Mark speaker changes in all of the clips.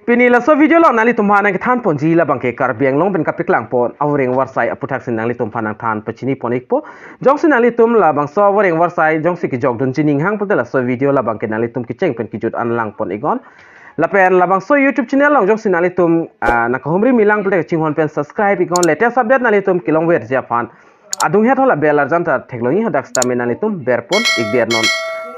Speaker 1: Pinila so video lo nali tumhana ke than ponji la bangke Karbi Anglong ben kapiklang pon Voreng Awarsai APHUTHAK sin nali tumhanang than pachini ponik po jong sin nali tum labangso Voreng Awarsai jong si ki jog dun Ning Kehang putela so video la bangke nali tum ki cheng pen ki jut anlang pon igon lapen labangso YouTube channel long jong sin nali tum nakahumri milang putela chinghon pen subscribe igon latest update nali tum kilong wer japan adung het hola belar janta teknologi hadak stamina nali tum berpon igder non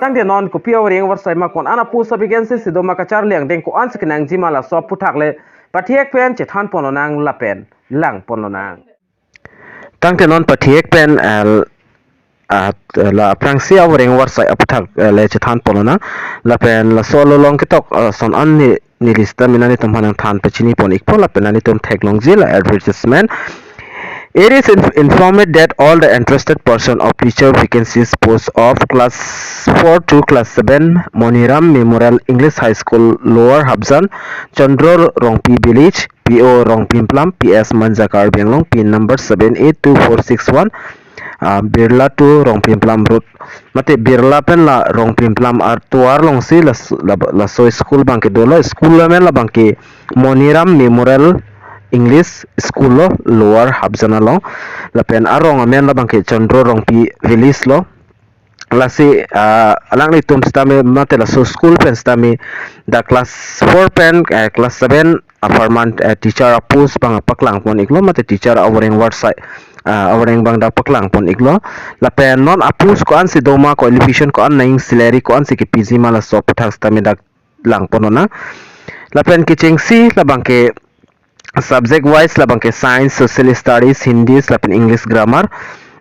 Speaker 1: tang de non kopi Voreng Awarsai ma kon ana pu sabigensi sido ma kachar leng deng ko ans kenang jima la so puthak le pathiek pen che than pononang la pen lang pononang tang de non pathiek pen la prangsi Voreng Awarsai APHUTHAK le che than ponona la pen la solo long kitok son an ni lista minani tum hanang than pachini pon ikpo la pen ani tum technology la advertisement. It is informed that all the interested person of teacher vacancies post of class 4 to class 7 Moniram Memorial English High School Lower Habzan Chandro Rongpi Village PO Rongpimplam PS Manja Karbi Anglong pin number 782461 Birla to Rongpimplam route mate Birla pen la Rongpimplam artuar long si la so school banke dola school la men la banke Moniram Memorial English School lo Lower Habzana lo la pen arong amen la bangke Chandro Rongpi Village lo la si alang ni tum stame mate la so school pen stame da class 4 pen class 7 apartment teacher apus bang paklang pon iklo mate teacher Voreng Awarsai Voreng bang da paklang pon iklo la pen non apus ko an si doma ko elevation ko an naing salary ko an si ki PG mala so puthak stame da lang ponona la pen ki chengsi la bangke subject wise la bangke science social studies hindi lapen english grammar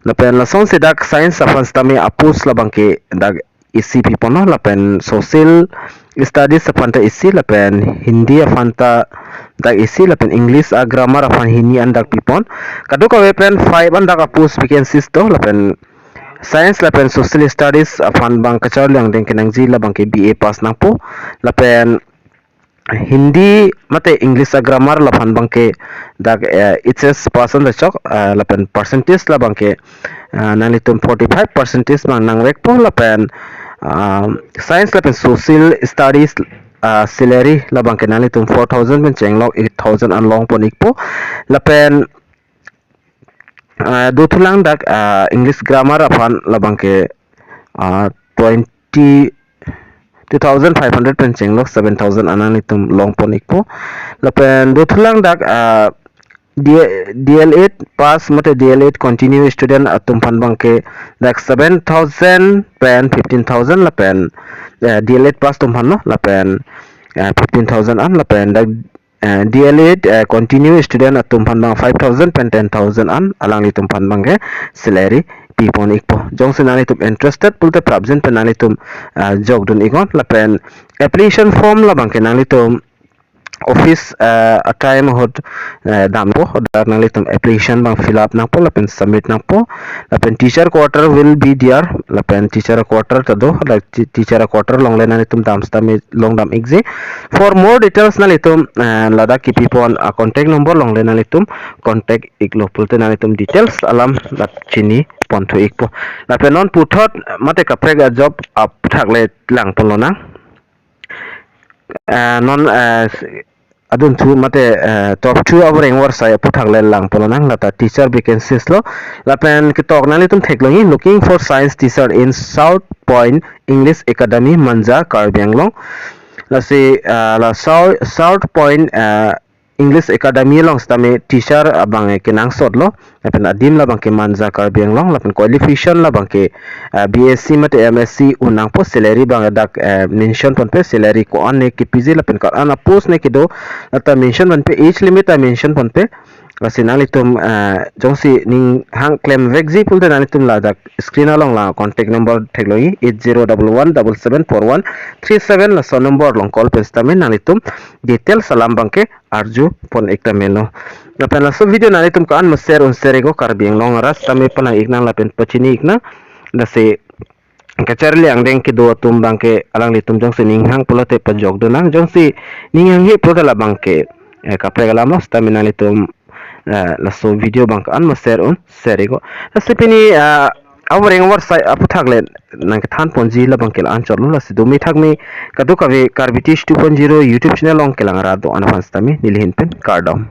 Speaker 1: lapen la son sedak science afan stame apus la bangke dag isi pipono lapen social studies afan ta isi lapen hindi afan ta dag isi lapen english grammar afan hindi andak pipon kadu ka wepen 5 andak apus vacancies to lapen science lapen social studies afan bang kachar lang deng kenang ji la bangke BA pass nang po lapen Hindi mate English grammar la phan bangke dag HS percent da chok la pen percentage la bangke nanitum 45% mang nang rek po la pen science la pen social studies salary la bangke nanitum 4000 pen chenglok 8000 anlong ponik po la pen do thulang dag English grammar aphan la bangke 2500 pen chenglok 7000 ananitum long ponik po lapen do thulang dak DL8 pass mate DL8 continue student atum phan bangke dak 7000 pen 15000 lapen DL8 pass tum phan no lapen 15000 an lapen dak DL8 continue student atum phan bang 5000 pen 10000 an alang litum phan bangke salary pipon ikpo jong senani tum interested pulte prabjen penani tum jog dun ikon lapen application form la bangke nang litum office time hot dam po hodar nang litum application bang fill up nang po lapen submit nang po lapen teacher quarter will be there lapen teacher quarter tado like teacher quarter long len nang litum dam stami long dam exe for more details nang litum lada ki pipon contact number long len nang litum contact iklo pulte nang litum details alam lat chini ponto ikpo lapen non puthot mate kaprega job thakle lang polona non adun thu mate top 2 Voreng Awarsai puthakle lang polona lata teacher vacancies lo lapen kitok nali tum theklangi looking for science teacher in South Point English Academy Manja Karbi Anglong la si la South Point English Academy long stame teacher abang kenang sot lo lapen adim la bangke Manja Karbi Anglong lapen qualification la bangke BSc mate MSc unang po salary bang dak mention pon pe salary ko an ne ki PG lapen ka ana post ne ki do ata mention pon pe age limit mention pon pe asinali tum jongsi ning hang claim vexi pulte nani tum la dak screen along la contact number theklogi 8011774137 la so number long call pe stamen nani tum detail salam bangke arju pon ekta meno lapen la so video nani tum kan share un share go Karbi Anglong ras tame pala ikna lapen pachini ikna la se kachar liang deng ki do tum bangke alang litum jongsi ning hang pulote pajok do nang jongsi ning hang hi pulote la bangke kapre galam lo stamina litum la so video bang an ma share on share go la se pini Awarsai Awarsai APHUTHAK le nang than ponji labang kel an chorlo la sido mi thakmi kadu kabe Karbitish 2.0 YouTube channel ong kelangara do anafans tami nilhin pen KARDOM